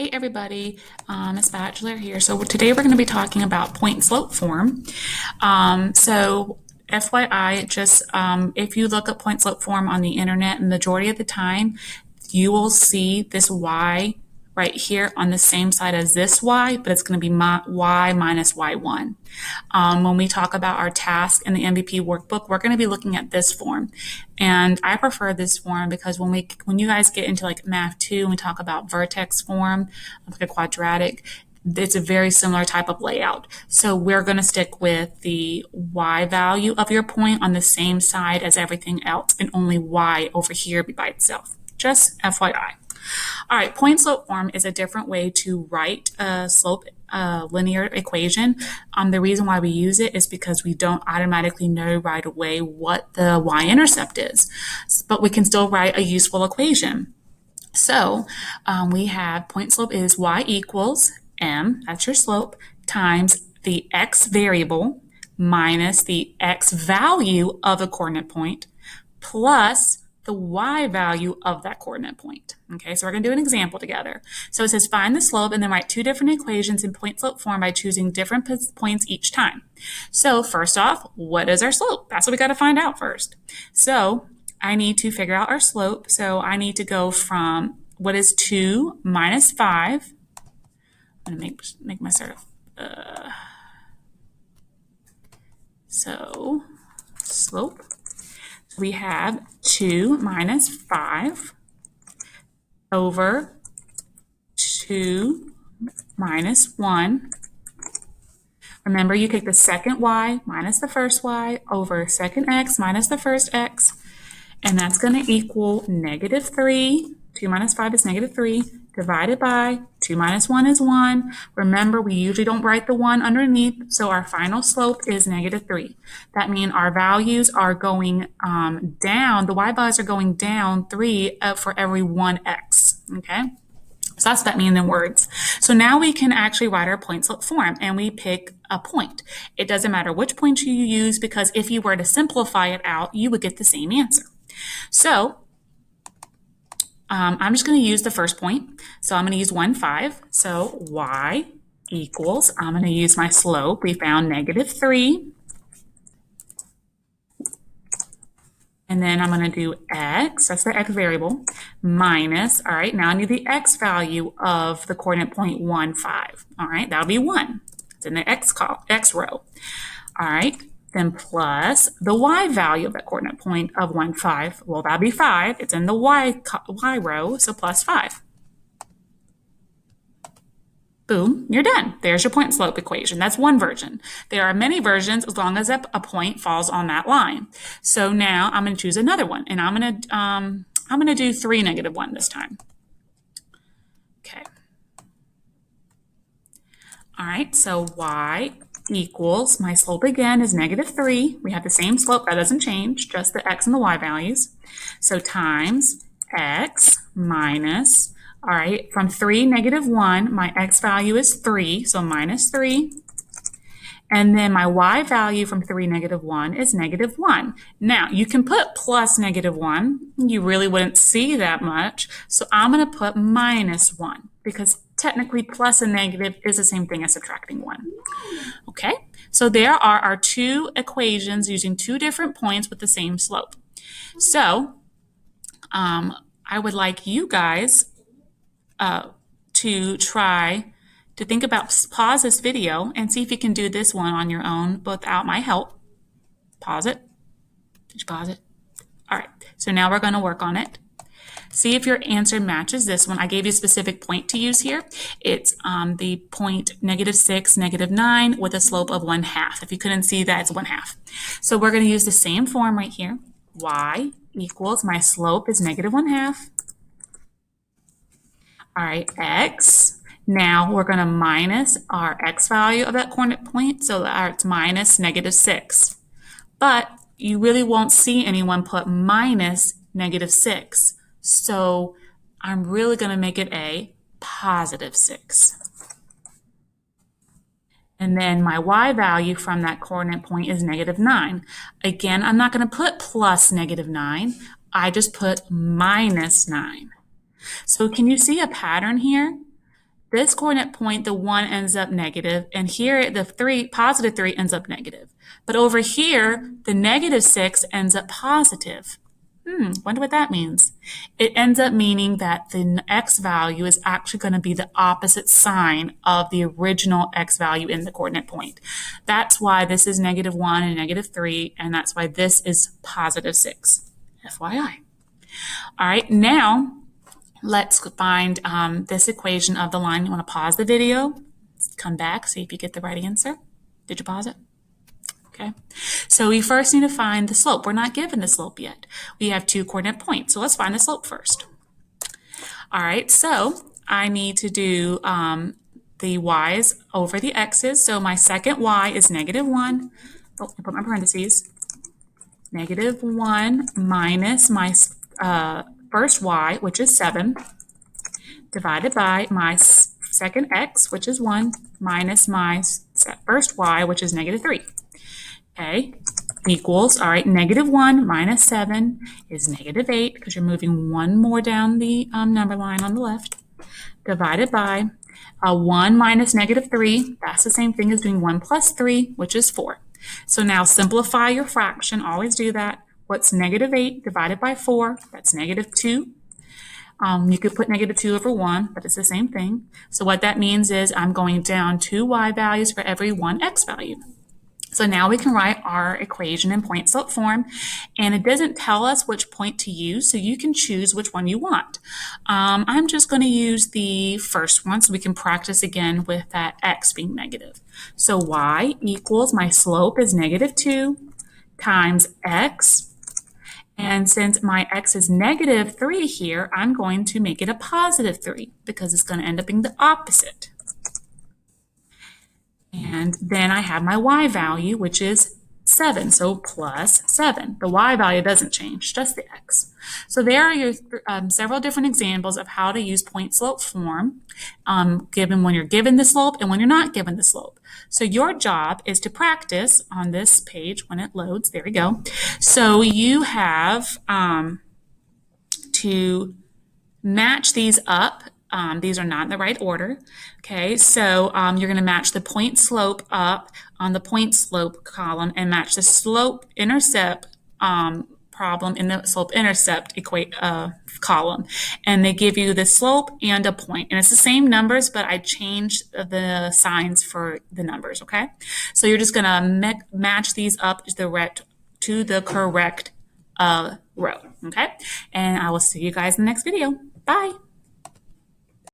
Hey everybody, Miss Bachelor here. So today we're going to be talking about point and slope form. So FYI, just if you look up point and slope form on the internet, majority of the time you will see this y right here on the same side as this y, but it's going to be y minus y1. When we talk about our task in the MVP workbook, we're going to be looking at this form. And I prefer this form because when you guys get into like Math 2 and we talk about vertex form, like a quadratic, it's a very similar type of layout. So we're going to stick with the y value of your point on the same side as everything else, and only y over here be by itself. Just FYI. All right, point slope form is a different way to write a slope linear equation. The reason why we use it is because we don't automatically know right away what the y-intercept is, but we can still write a useful equation. So we have point slope is y equals m, that's your slope, times the x variable minus the x value of the coordinate point plus the y value of that coordinate point. Okay, so we're going to do an example together. So it says find the slope and then write two different equations in point slope form by choosing different points each time. So first off, what is our slope? That's what we got to find out first. So I need to figure out our slope. So I need to go from what is 2 minus 5. I'm going to make myself, so slope. We have 2 minus 5 over 2 minus 1. Remember, you take the second y minus the first y over second x minus the first x, and that's going to equal negative 3. 2 minus 5 is negative 3, divided by 2 minus 1 is 1. Remember, we usually don't write the 1 underneath, so our final slope is negative 3. That means our values are going down, the y values are going down 3 for every 1x, okay? So that's what that means in words. So now we can actually write our point slope form, and we pick a point. It doesn't matter which point you use, because if you were to simplify it out, you would get the same answer. So I'm just going to use the first point. So I'm going to use 1, 5. So y equals, I'm going to use my slope. We found negative 3. And then I'm going to do x, that's the x variable, minus, all right, now I need the x value of the coordinate point 1, 5. All right, that'll be 1. It's in the x row. All right, then plus the y value of that coordinate point of 1, 5. Well, that'll be 5. It's in the y row, so plus 5. Boom, you're done. There's your point and slope equation. That's one version. There are many versions as long as a point falls on that line. So now I'm going to choose another one, and I'm going to do 3, negative 1 this time. Okay. All right, so y equals, my slope again is negative 3. We have the same slope, that doesn't change, just the x and the y values. So times x minus, all right, from 3, negative 1, my x value is 3, so minus 3. And then my y value from 3, negative 1 is negative 1. Now, you can put plus negative 1. You really wouldn't see that much. So I'm going to put minus 1, because technically plus and negative is the same thing as subtracting 1. Okay, so there are our two equations using two different points with the same slope. So I would like you guys to try to think about, pause this video and see if you can do this one on your own without my help. Pause it. Did you pause it? All right, so now we're going to work on it. See if your answer matches this one. I gave you a specific point to use here. It's the point negative 6, negative 9 with a slope of 1/2. If you couldn't see that, it's 1/2. So we're going to use the same form right here. Y equals, my slope is negative 1/2. All right, x. Now we're going to minus our x value of that coordinate point, so it's minus negative 6. But you really won't see anyone put minus negative 6. So I'm really going to make it a positive 6. And then my y value from that coordinate point is negative 9. Again, I'm not going to put plus negative 9. I just put minus 9. So can you see a pattern here? this coordinate point, the 1 ends up negative, and here the 3, positive 3 ends up negative. But over here, the negative 6 ends up positive. Wonder what that means. It ends up meaning that the x value is actually going to be the opposite sign of the original x value in the coordinate point. That's why this is negative 1 and negative 3, and that's why this is positive 6. FYI. All right, now let's find this equation of the line. You want to pause the video, come back, see if you get the right answer. Did you pause it? Okay, so we first need to find the slope. We're not given the slope yet. We have 2 coordinate points, so let's find the slope first. All right, so I need to do the y's over the x's. So my second y is negative 1. Oh, I put my parentheses. Negative 1 minus my first y, which is 7, divided by my second x, which is 1, minus my first y, which is negative 3. Okay, equals, all right, negative 1 minus 7 is negative 8, because you're moving 1 more down the number line on the left, divided by 1 minus negative 3. That's the same thing as doing 1 plus 3, which is 4. So now simplify your fraction. Always do that. What's negative 8 divided by 4? That's negative 2. You could put negative 2 over 1, but it's the same thing. So what that means is I'm going down 2 y values for every 1 x value. So now we can write our equation in point slope form, and it doesn't tell us which point to use, so you can choose which one you want. I'm just going to use the first one so we can practice again with that x being negative. So y equals, my slope is negative 2 times x, and since my x is negative 3 here, I'm going to make it a positive 3 because it's going to end up being the opposite. And then I have my y value, which is 7, so plus 7. The y value doesn't change, just the x. So there are your several different examples of how to use point slope form, given when you're given the slope and when you're not given the slope. So your job is to practice on this page when it loads. There we go. So you have to match these up. These are not in the right order. Okay, so you're going to match the point slope up on the point slope column and match the slope intercept problem in the slope intercept column. And they give you the slope and a point. And it's the same numbers, but I changed the signs for the numbers, okay? So you're just going to match these up to the correct row, okay? And I will see you guys in the next video. Bye.